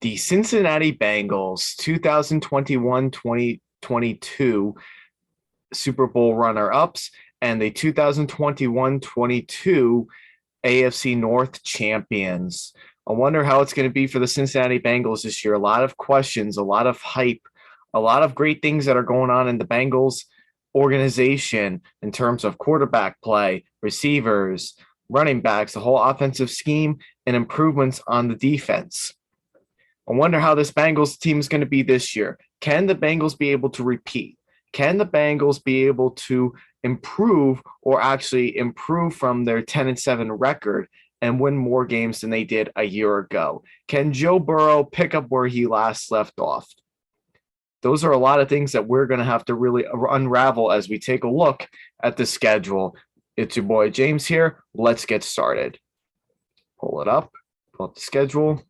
The Cincinnati Bengals 2021-2022 Super Bowl runner-ups and the 2021-22 AFC North champions. I wonder how it's going to be for the Cincinnati Bengals this year. A lot of questions, a lot of hype, a lot of great things that are going on in the Bengals organization in terms of quarterback play, receivers, running backs, the whole offensive scheme, and improvements on the defense. I wonder how this Bengals team is going to be this year. Can the Bengals be able to repeat? Can the Bengals be able to improve or actually improve from their 10-7 record and win more games than they did a year ago? Can Joe Burrow pick up where he last left off? Those are a lot of things that we're going to have to really unravel as we take a look at the schedule. It's your boy James here. Let's get started. Pull it up, pull up the schedule.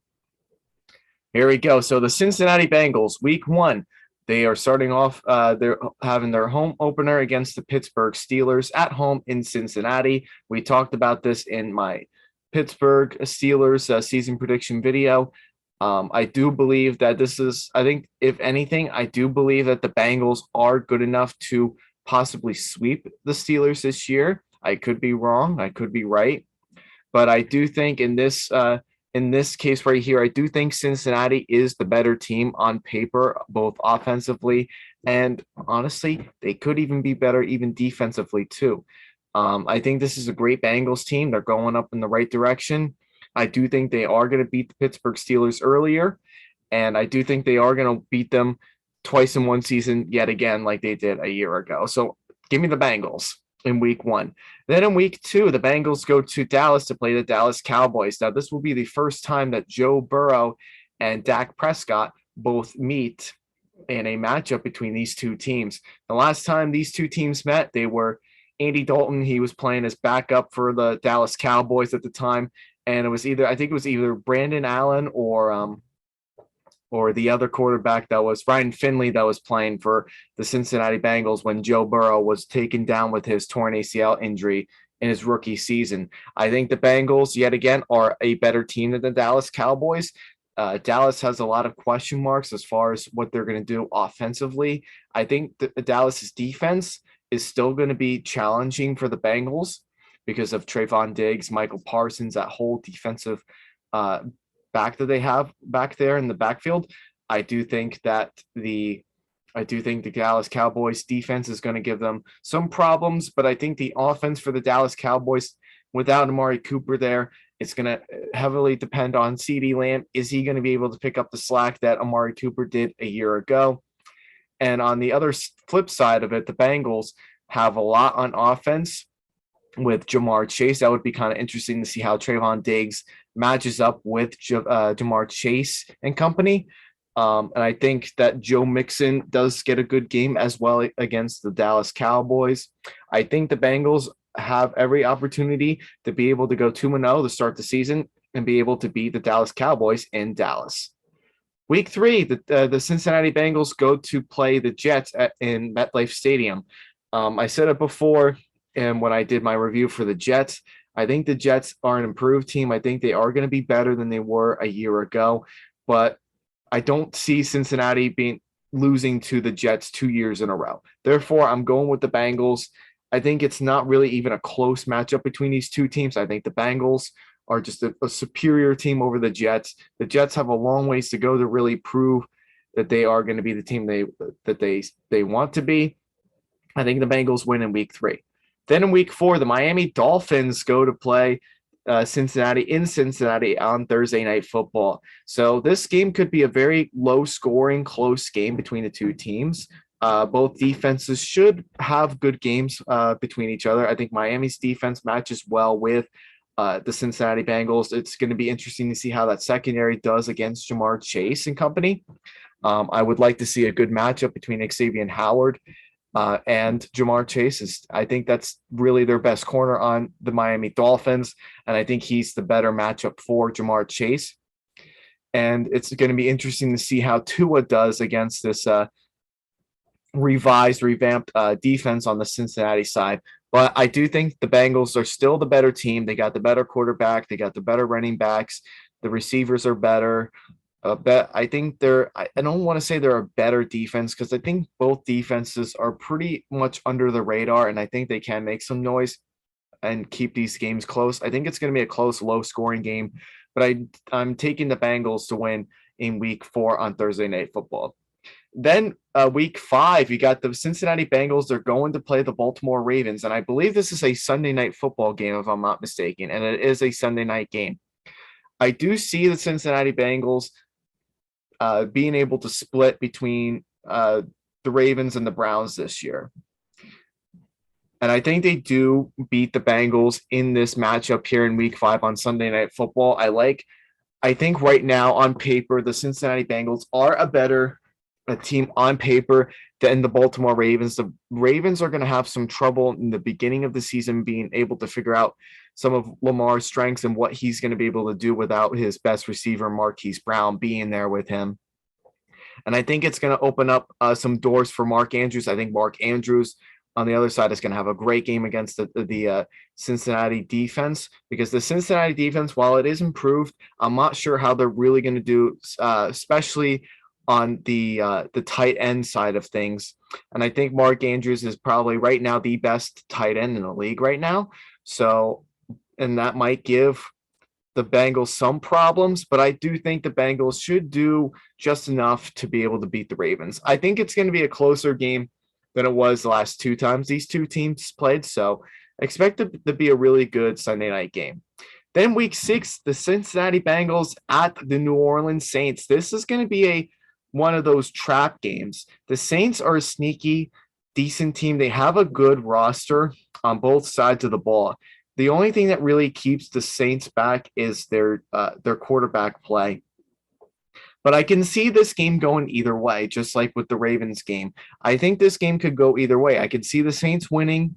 Here we go. So the Cincinnati Bengals, week 1, they are starting off. They're having their home opener against the Pittsburgh Steelers at home in Cincinnati. We talked about this in my Pittsburgh Steelers season prediction video. I do believe that this is, I think, if anything, I do believe that the Bengals are good enough to possibly sweep the Steelers this year. I could be wrong. I could be right. But I do think in this case right here, I do think Cincinnati is the better team on paper, both offensively and honestly, they could even be better even defensively too. I think this is a great Bengals team. They're going up in the right direction. I do think they are going to beat the Pittsburgh Steelers earlier, and I do think they are going to beat them twice in one season yet again like they did a year ago. So give me the Bengals in week 1. Then in week 2, the Bengals go to Dallas to play the Dallas Cowboys. Now, this will be the first time that Joe Burrow and Dak Prescott both meet in a matchup between these two teams. The last time these two teams met, they were Andy Dalton. He was playing as backup for the Dallas Cowboys at the time. And it was either Brandon Allen or the other quarterback that was Ryan Finley that was playing for the Cincinnati Bengals when Joe Burrow was taken down with his torn ACL injury in his rookie season. I think the Bengals, yet again, are a better team than the Dallas Cowboys. Dallas has a lot of question marks as far as what they're going to do offensively. I think the Dallas's defense is still going to be challenging for the Bengals because of Trayvon Diggs, Michael Parsons, that whole defensive back that they have back there in the backfield. I do think the Dallas Cowboys defense is going to give them some problems, but I think the offense for the Dallas Cowboys without Amari Cooper there, it's going to heavily depend on CeeDee Lamb. Is he going to be able to pick up the slack that Amari Cooper did a year ago? And on the other flip side of it, the Bengals have a lot on offense with Jamar Chase. That would be kind of interesting to see how Trayvon Diggs matches up with Jamar Chase and company. And I think that Joe Mixon does get a good game as well against the Dallas Cowboys. I think the Bengals have every opportunity to be able to go 2-0 to start the season and be able to beat the Dallas Cowboys in Dallas. Week 3, the Cincinnati Bengals go to play the Jets in MetLife Stadium. I said it before, and when I did my review for the Jets, I think the Jets are an improved team. I think they are going to be better than they were a year ago, but I don't see Cincinnati losing to the Jets 2 years in a row. Therefore, I'm going with the Bengals. I think it's not really even a close matchup between these two teams. I think the Bengals are just a superior team over the Jets. The Jets have a long ways to go to really prove that they are going to be the team they want to be. I think the Bengals win in week 3. Then in week 4, the Miami Dolphins go to play Cincinnati on Thursday Night Football. So this game could be a very low-scoring, close game between the two teams. Both defenses should have good games between each other. I think Miami's defense matches well with the Cincinnati Bengals. It's going to be interesting to see how that secondary does against Jamar Chase and company. I would like to see a good matchup between Xavier Howard and Jamar Chase. I think that's really their best corner on the Miami Dolphins, and I think he's the better matchup for Jamar Chase. And it's going to be interesting to see how Tua does against this revamped defense on the Cincinnati side. But I do think the Bengals are still the better team. They got the better quarterback. They got the better running backs. The receivers are better. I think I don't want to say they're a better defense because I think both defenses are pretty much under the radar, and I think they can make some noise and keep these games close. I think it's going to be a close, low scoring game, but I'm taking the Bengals to win in week 4 on Thursday Night Football. Then week 5, you got the Cincinnati Bengals. They're going to play the Baltimore Ravens, and I believe this is a Sunday night football game, if I'm not mistaken, and it is a Sunday night game. I do see the Cincinnati Bengals being able to split between the Ravens and the Browns this year. And I think they do beat the Bengals in this matchup here in week 5 on Sunday Night Football. I think right now on paper, the Cincinnati Bengals are a team on paper than the Baltimore Ravens. The Ravens are going to have some trouble in the beginning of the season being able to figure out some of Lamar's strengths and what he's going to be able to do without his best receiver, Marquise Brown, being there with him. And I think it's going to open up some doors for Mark Andrews. I think Mark Andrews on the other side is going to have a great game against the Cincinnati defense, because the Cincinnati defense, while it is improved, I'm not sure how they're really going to do, especially on the tight end side of things. And I think Mark Andrews is probably right now the best tight end in the league right now. So, and that might give the Bengals some problems, but I do think the Bengals should do just enough to be able to beat the Ravens. I think it's going to be a closer game than it was the last 2 times these 2 teams played. So expect it to be a really good Sunday night game. Then week 6, the Cincinnati Bengals at the New Orleans Saints. This is going to be one of those trap games. The Saints are a sneaky, decent team. They have a good roster on both sides of the ball. The only thing that really keeps the Saints back is their quarterback play. But I can see this game going either way, just like with the Ravens game. I think this game could go either way. I could see the Saints winning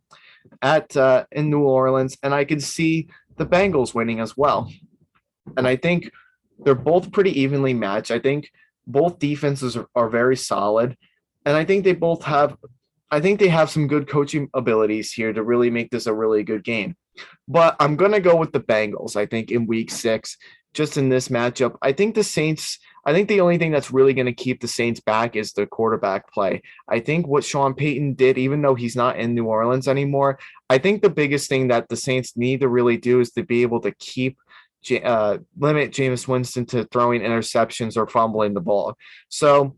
at in New Orleans, and I could see the Bengals winning as well. And I think they're both pretty evenly matched. I think both defenses are very solid, and I think they have some good coaching abilities here to really make this a really good game. But I'm going to go with the Bengals, I think, in week 6, just in this matchup. I think the only thing that's really going to keep the Saints back is the quarterback play. I think what Sean Payton did, even though he's not in New Orleans anymore, I think the biggest thing that the Saints need to really do is to be able to limit Jameis Winston to throwing interceptions or fumbling the ball. So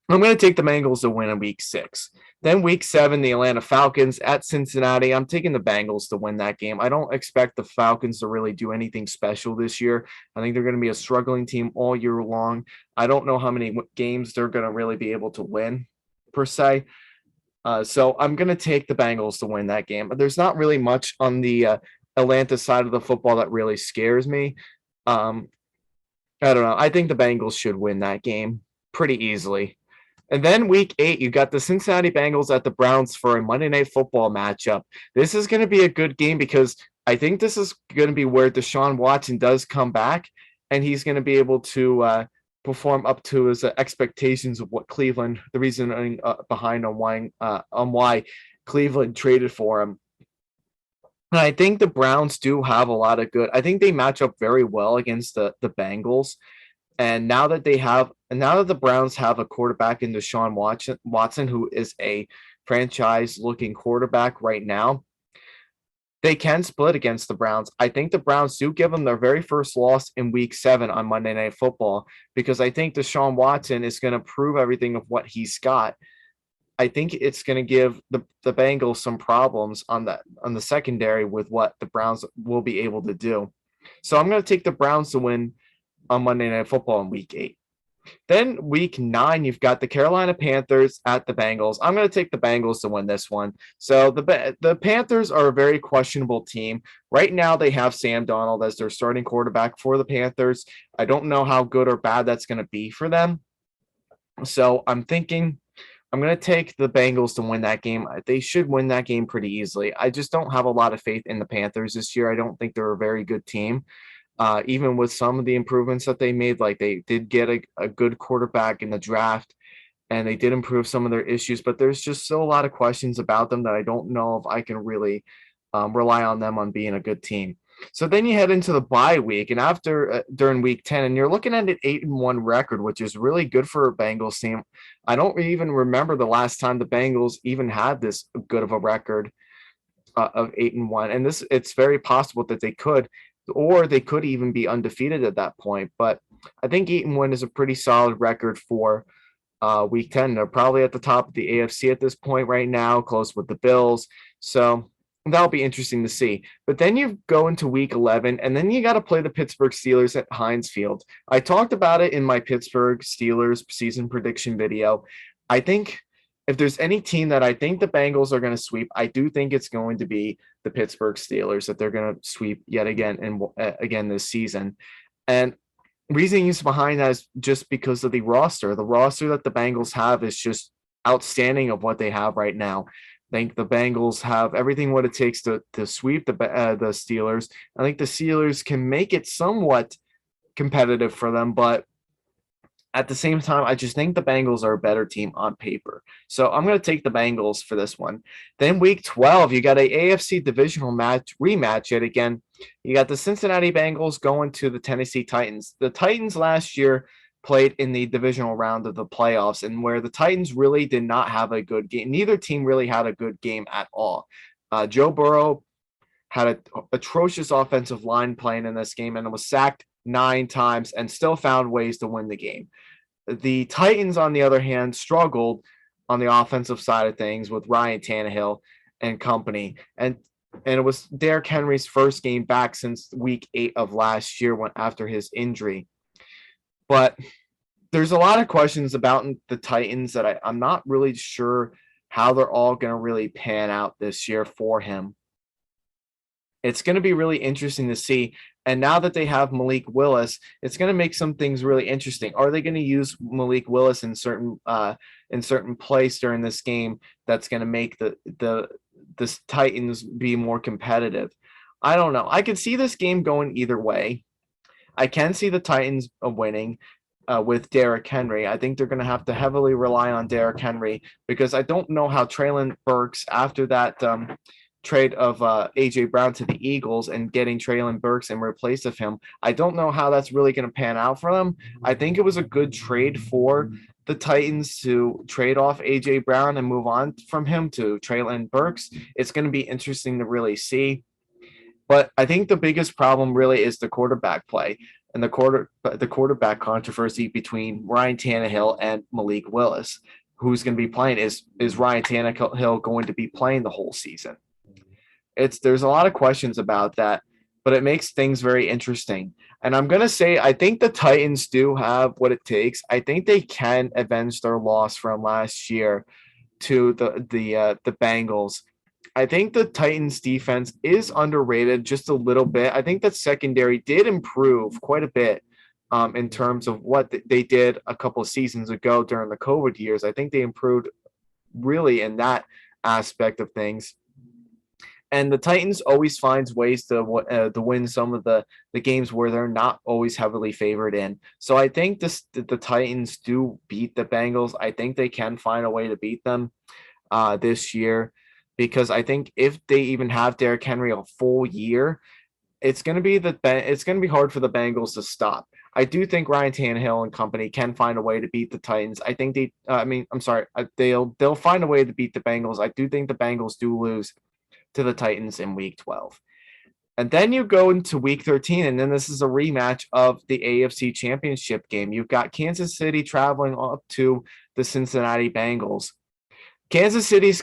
I'm going to take the Bengals to win in week 6. Then week 7, the Atlanta Falcons at Cincinnati. I'm taking the Bengals to win that game. I don't expect the Falcons to really do anything special this year. I think they're going to be a struggling team all year long. I don't know how many games they're going to really be able to win, per se. So I'm going to take the Bengals to win that game. But there's not really much on the Atlanta side of the football that really scares me. I don't know. I think the Bengals should win that game pretty easily. And then week 8, you got the Cincinnati Bengals at the Browns for a Monday Night Football matchup. This is going to be a good game because I think this is going to be where Deshaun Watson does come back, and he's going to be able to perform up to his expectations of what Cleveland, the reason behind on why Cleveland traded for him. And I think the Browns do have a lot of good. I think they match up very well against the Bengals. And now that the Browns have a quarterback in Deshaun Watson, who is a franchise-looking quarterback right now, they can split against the Browns. I think the Browns do give them their very first loss in week 7 on Monday Night Football, because I think Deshaun Watson is going to prove everything of what he's got. I think it's going to give the Bengals some problems on the secondary with what the Browns will be able to do. So I'm going to take the Browns to win on Monday Night Football in week 8. Then week 9, you've got the Carolina Panthers at the Bengals. I'm going to take the Bengals to win this one. So the Panthers are a very questionable team. Right now, they have Sam Darnold as their starting quarterback for the Panthers. I don't know how good or bad that's going to be for them. So I'm thinking I'm going to take the Bengals to win that game. They should win that game pretty easily. I just don't have a lot of faith in the Panthers this year. I don't think they're a very good team. Even with some of the improvements that they made, like they did get a good quarterback in the draft, and they did improve some of their issues, but there's just still a lot of questions about them that I don't know if I can really rely on them on being a good team. So then you head into the bye week, and after during week 10, and you're looking at an 8-1 record, which is really good for a Bengals team. I don't even remember the last time the Bengals even had this good of a record of 8-1, and this it's very possible that they could, or they could even be undefeated at that point. But I think 8-1 is a pretty solid record for week 10. They're probably at the top of the AFC at this point right now, close with the Bills. So that'll be interesting to see. But then you go into week 11, and then you got to play the Pittsburgh Steelers at Heinz Field. I talked about it in my Pittsburgh Steelers season prediction video. I think if there's any team that I think the Bengals are going to sweep, I do think it's going to be the Pittsburgh Steelers that they're going to sweep yet again and again this season. And reasonings behind that is just because of the roster. The roster that the Bengals have is just outstanding of what they have right now. I think the Bengals have everything what it takes to sweep the Steelers. I think the Steelers can make it somewhat competitive for them, but at the same time, I just think the Bengals are a better team on paper. So I'm going to take the Bengals for this one. Then week 12, you got a AFC divisional rematch yet again. You got the Cincinnati Bengals going to the Tennessee Titans. The Titans last year played in the divisional round of the playoffs, and where the Titans really did not have a good game. Neither team really had a good game at all. Joe Burrow had an atrocious offensive line playing in this game and was sacked 9 times and still found ways to win the game. The Titans, on the other hand, struggled on the offensive side of things with Ryan Tannehill and company. And it was Derrick Henry's first game back since week 8 of last year after his injury. But there's a lot of questions about the Titans that I'm not really sure how they're all going to really pan out this year for him. It's going to be really interesting to see. And now that they have Malik Willis, it's going to make some things really interesting. Are they going to use Malik Willis in certain plays during this game that's going to make the Titans be more competitive? I don't know. I could see this game going either way. I can see the Titans winning with Derrick Henry. I think they're going to have to heavily rely on Derrick Henry because I don't know how Treylon Burks, after that trade of A.J. Brown to the Eagles and getting Treylon Burks in replace of him, I don't know how that's really going to pan out for them. I think it was a good trade for the Titans to trade off A.J. Brown and move on from him to Treylon Burks. It's going to be interesting to really see. But I think the biggest problem really is the quarterback play and the quarterback controversy between Ryan Tannehill and Malik Willis. Who's going to be playing? Is Ryan Tannehill going to be playing the whole season? There's a lot of questions about that, but it makes things very interesting. And I'm going to say I think the Titans do have what it takes. I think they can avenge their loss from last year to the Bengals. I think the Titans defense is underrated just a little bit. I think that secondary did improve quite a bit in terms of what they did a couple of seasons ago during the COVID years. I think they improved really in that aspect of things. And the Titans always finds ways to win some of the games where they're not always heavily favored in. So I think the Titans do beat the Bengals. I think they can find a way to beat them this year, because I think if they even have Derrick Henry a full year, it's going to be hard for the Bengals to stop. I do think Ryan Tannehill and company can find a way to beat the Titans. I think they'll find a way to beat the Bengals. I do think the Bengals do lose to the Titans in week 12. And then you go into week 13, and then this is a rematch of the AFC Championship game. You've got Kansas City traveling up to the Cincinnati Bengals. Kansas City's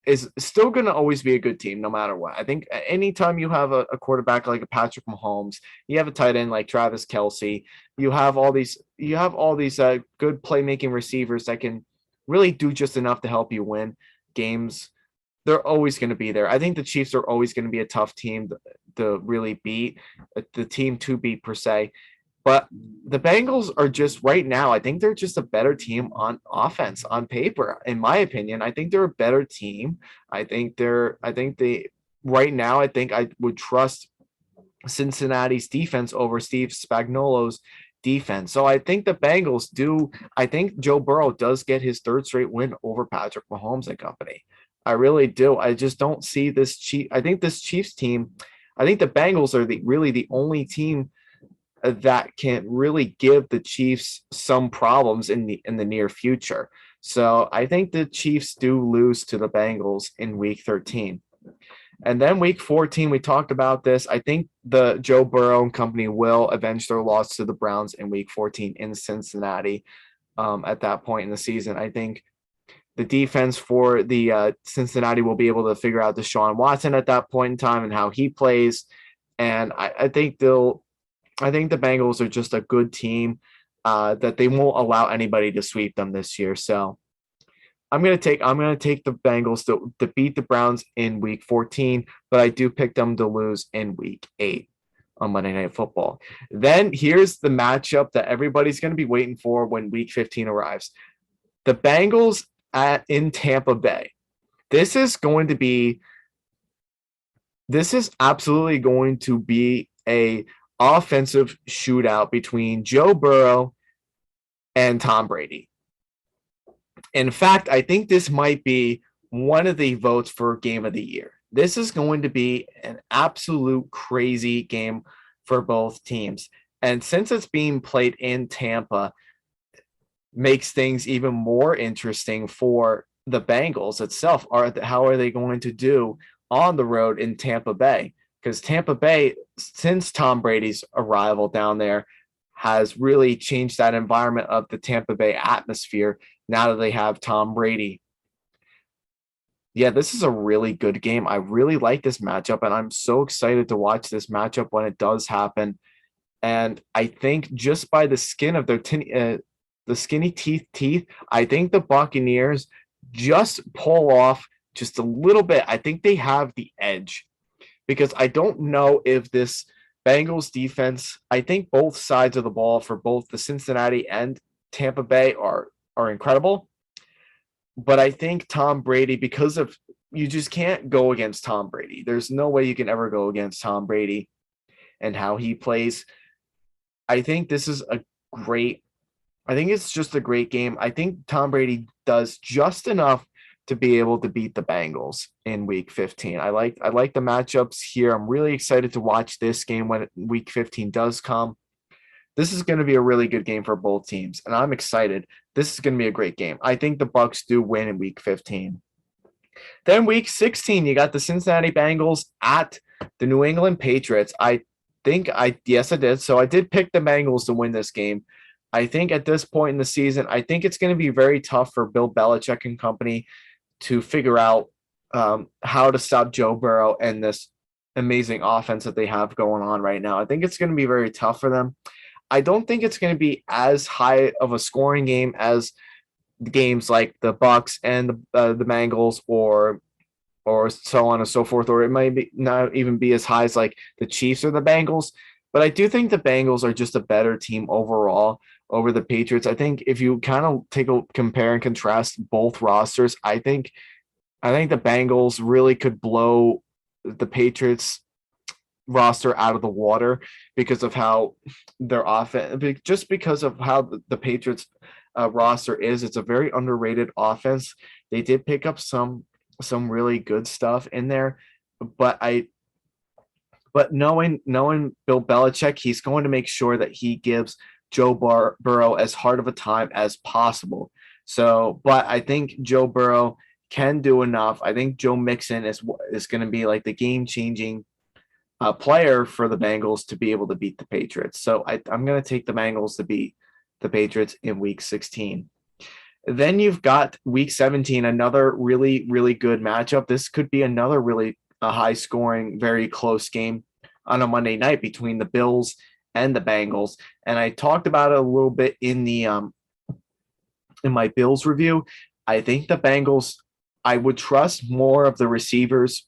is still going to always be a good team no matter what. I think anytime you have a quarterback like a Patrick Mahomes, you have a tight end like Travis Kelce, you have all these good playmaking receivers that can really do just enough to help you win games. They're always going to be there. I think the Chiefs are always going to be a tough team to really beat, the team to beat per se. But the Bengals are just right now, I think they're just a better team on offense on paper. In my opinion, I think they're a better team. I think right now, I think I would trust Cincinnati's defense over Steve Spagnuolo's defense. So I think the Bengals do. I think Joe Burrow does get his third straight win over Patrick Mahomes and company. I really do. I just don't see this I think this Chiefs team, I think the Bengals are really the only team that can really give the Chiefs some problems in the near future. So I think the Chiefs do lose to the Bengals in week 13. And then week 14, we talked about this. I think the Joe Burrow and company will avenge their loss to the Browns in week 14 in Cincinnati. At that point in the season, I think the defense for the Cincinnati will be able to figure out Deshaun Watson at that point in time and how he plays. And I think I think the Bengals are just a good team that they won't allow anybody to sweep them this year. So I'm gonna take the Bengals to beat the Browns in week 14, but I do pick them to lose in week 8 on Monday Night Football. Then here's the matchup that everybody's gonna be waiting for when week 15 arrives. The Bengals in Tampa Bay. This is absolutely going to be a offensive shootout between Joe Burrow and Tom Brady. In fact, I think this might be one of the votes for game of the year. This is going to be an absolute crazy game for both teams. And since it's being played in Tampa, makes things even more interesting for the Bengals itself. How are they going to do on the road in Tampa Bay? Because Tampa Bay, since Tom Brady's arrival down there, has really changed that environment of the Tampa Bay atmosphere now that they have Tom Brady. Yeah, this is a really good game. I really like this matchup, and I'm so excited to watch this matchup when it does happen. And I think just by the skin of their the skinny teeth, I think the Buccaneers just pull off just a little bit. I think they have the edge because I don't know if this Bengals defense, I think both sides of the ball for both the Cincinnati and Tampa Bay are incredible. But I think Tom Brady, because of you just can't go against Tom Brady. There's no way you can ever go against Tom Brady and how he plays. I think this is I think it's just a great game. I think Tom Brady does just enough to be able to beat the Bengals in week 15. I like the matchups here. I'm really excited to watch this game when week 15 does come. This is going to be a really good game for both teams, and I'm excited. This is going to be a great game. I think the Bucs do win in week 15. Then week 16, you got the Cincinnati Bengals at the New England Patriots. Yes, I did. So I did pick the Bengals to win this game. I think at this point in the season, I think it's going to be very tough for Bill Belichick and company to figure out how to stop Joe Burrow and this amazing offense that they have going on right now. I think it's going to be very tough for them. I don't think it's going to be as high of a scoring game as games like the Bucs and the Bengals or so on and so forth, or it might be not even be as high as like the Chiefs or the Bengals. But I do think the Bengals are just a better team overall over the Patriots. I think if you kind of compare and contrast both rosters, I think the Bengals really could blow the Patriots roster out of the water because of how their offense, just because of how the Patriots roster is. It's a very underrated offense. They did pick up some really good stuff in there, but knowing Bill Belichick, he's going to make sure that he gives Joe Burrow as hard of a time as possible. So, but I think Joe Burrow can do enough. I think Joe Mixon is going to be like the game-changing player for the Bengals to be able to beat the Patriots. So I'm going to take the Bengals to beat the Patriots in week 16. Then you've got week 17, another really, really good matchup. This could be another really high-scoring, very close game on a Monday night between the Bills and the Bengals. And I talked about it a little bit in my Bills review. I think the Bengals, I would trust more of the receivers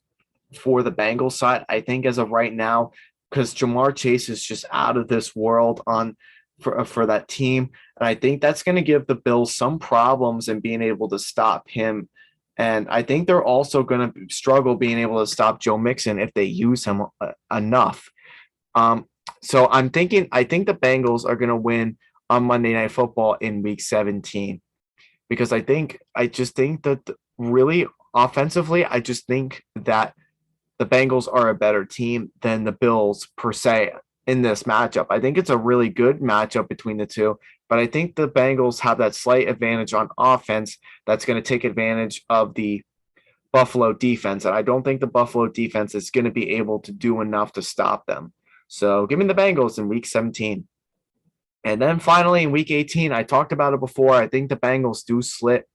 for the Bengals side. I think as of right now, because Jamar Chase is just out of this world for that team. And I think that's going to give the Bills some problems in being able to stop him. And I think they're also going to struggle being able to stop Joe Mixon if they use him enough. So I think the Bengals are going to win on Monday Night Football in week 17 because I just think that really offensively, I just think that the Bengals are a better team than the Bills per se in this matchup. I think it's a really good matchup between the two, but I think the Bengals have that slight advantage on offense that's going to take advantage of the Buffalo defense. And I don't think the Buffalo defense is going to be able to do enough to stop them. So give me the Bengals in week 17. And then finally in week 18, I talked about it before. I think the Bengals do split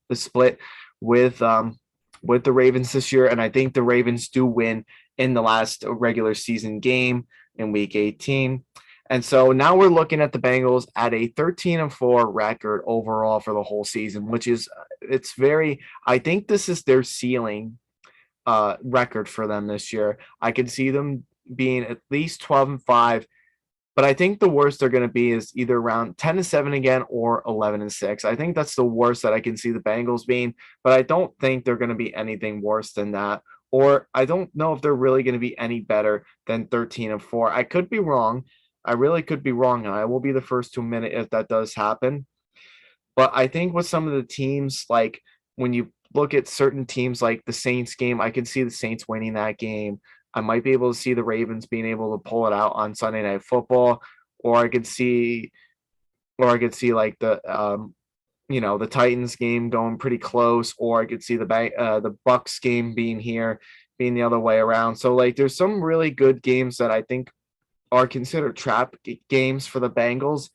with the Ravens this year, and I think the Ravens do win in the last regular season game in week 18. And so now we're looking at the Bengals at a 13-4 record overall for the whole season, which is it's very I think this is their ceiling record for them this year. I could see them being at least 12-5, but I think the worst they're going to be is either around 10-7 again or 11-6. I think that's the worst that I can see the Bengals being, but I don't think they're going to be anything worse than that. Or I don't know if they're really going to be any better than 13-4. I could be wrong. I really could be wrong, and I will be the first to admit it if that does happen. But I think with some of the teams, like when you look at certain teams like the Saints game, I can see the Saints winning that game. I might be able to see the Ravens being able to pull it out on Sunday Night Football, or I could see like the Titans game going pretty close, or I could see the Bucks game being the other way around. So like there's some really good games that I think are considered trap games for the Bengals,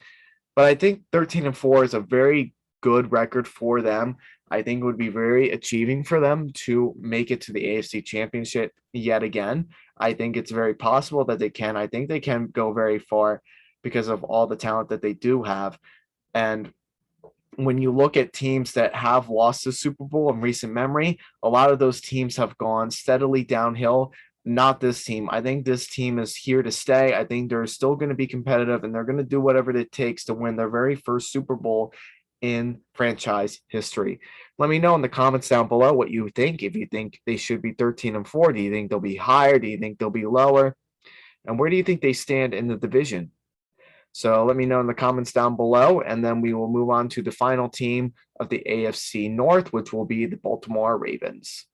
but I think 13-4 is a very good record for them. I think it would be very achieving for them to make it to the AFC Championship yet again. I think it's very possible that they can. I think they can go very far because of all the talent that they do have. And when you look at teams that have lost the Super Bowl in recent memory, a lot of those teams have gone steadily downhill. Not this team. I think this team is here to stay. I think they're still going to be competitive and they're going to do whatever it takes to win their very first Super Bowl in franchise history. Let me know in the comments down below what you think. If you think they should be 13-4, do you think they'll be higher? Do you think they'll be lower? And where do you think they stand in the division? So let me know in the comments down below, and then we will move on to the final team of the AFC North, which will be the Baltimore Ravens.